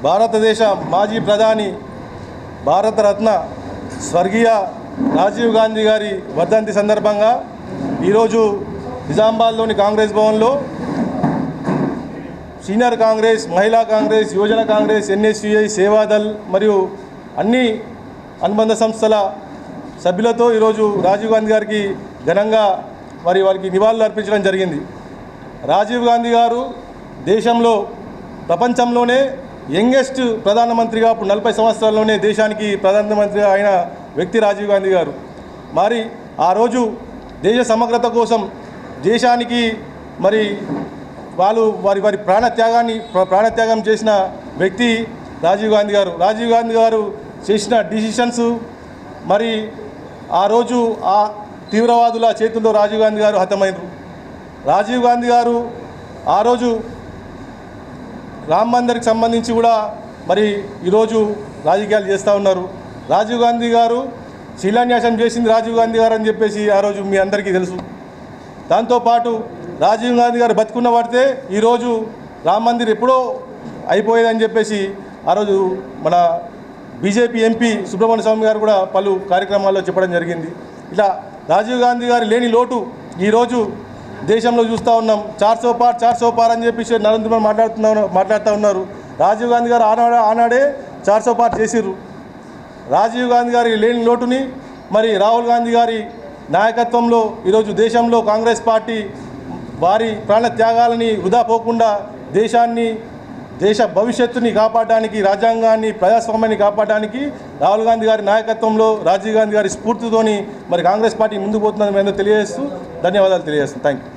భారతదేశ మాజీ ప్రధాని భారతరత్న స్వర్గీయ రాజీవ్ గాంధీ గారి వర్ధంతి సందర్భంగా ఈరోజు నిజామాబాద్లోని కాంగ్రెస్ భవన్లో సీనియర్ కాంగ్రెస్, మహిళా కాంగ్రెస్, యువజన కాంగ్రెస్, ఎన్ఎస్యుఐ, సేవాదల్ మరియు అన్ని అనుబంధ సంస్థల సభ్యులతో ఈరోజు రాజీవ్ గాంధీ గారికి ఘనంగా వారికి నివాళులు అర్పించడం జరిగింది. రాజీవ్ గాంధీ గారు దేశంలో ప్రపంచంలోనే యంగెస్ట్ ప్రధానమంత్రిగా, అప్పుడు 40 సంవత్సరాల్లోనే దేశానికి ప్రధానమంత్రిగా అయిన వ్యక్తి రాజీవ్ గాంధీ గారు. మరి ఆ రోజు దేశ సమగ్రత కోసం దేశానికి మరి వారి ప్రాణత్యాగం చేసిన వ్యక్తి రాజీవ్ గాంధీ గారు. రాజీవ్ గాంధీ గారు చేసిన డిసిషన్స్ మరి ఆ రోజు ఆ తీవ్రవాదుల చేతుల్లో రాజీవ్ గాంధీ గారు హతమైనరు. రాజీవ్ గాంధీ గారు ఆ రోజు రామ్ మందిర్కి సంబంధించి కూడా మరి ఈరోజు రాజకీయాలు చేస్తూ ఉన్నారు. రాజీవ్ గాంధీ గారు శిలాన్యాసం చేసింది రాజీవ్ గాంధీ గారు అని చెప్పేసి ఆ రోజు మీ అందరికీ తెలుసు. దాంతోపాటు రాజీవ్ గాంధీ గారు బతుకున్న పడితే ఈరోజు రామ్ మందిర్ ఎప్పుడో అయిపోయేదని చెప్పేసి ఆ రోజు మన బీజేపీ ఎంపీ సుబ్రహ్మణ్య స్వామి గారు కూడా పలు కార్యక్రమాల్లో చెప్పడం జరిగింది. ఇలా రాజీవ్ గాంధీ గారు లేని లోటు ఈరోజు దేశంలో చూస్తూ ఉన్నాం. 400 పార్ అని చెప్పేసి నరేంద్ర మోదీ మాట్లాడుతూ ఉన్నారు. రాజీవ్ గాంధీ గారు ఆనాడే 400 పార్ చేసిర్రు. రాజీవ్ గాంధీ గారి లేని లోటుని మరి రాహుల్ గాంధీ గారి నాయకత్వంలో ఈరోజు దేశంలో కాంగ్రెస్ పార్టీ వారి ప్రాణ త్యాగాలని వృధా పోకుండా దేశ భవిష్యత్తుని కాపాడడానికి, రాజ్యాంగాన్ని, ప్రజాస్వామ్యాన్ని కాపాడడానికి రాహుల్ గాంధీ గారి నాయకత్వంలో, రాజీవ్ గాంధీ గారి స్ఫూర్తితోని మరి కాంగ్రెస్ పార్టీ ముందుకు పోతుందని మేము తెలియజేస్తూ ధన్యవాదాలు తెలియజేస్తాం. Thank you.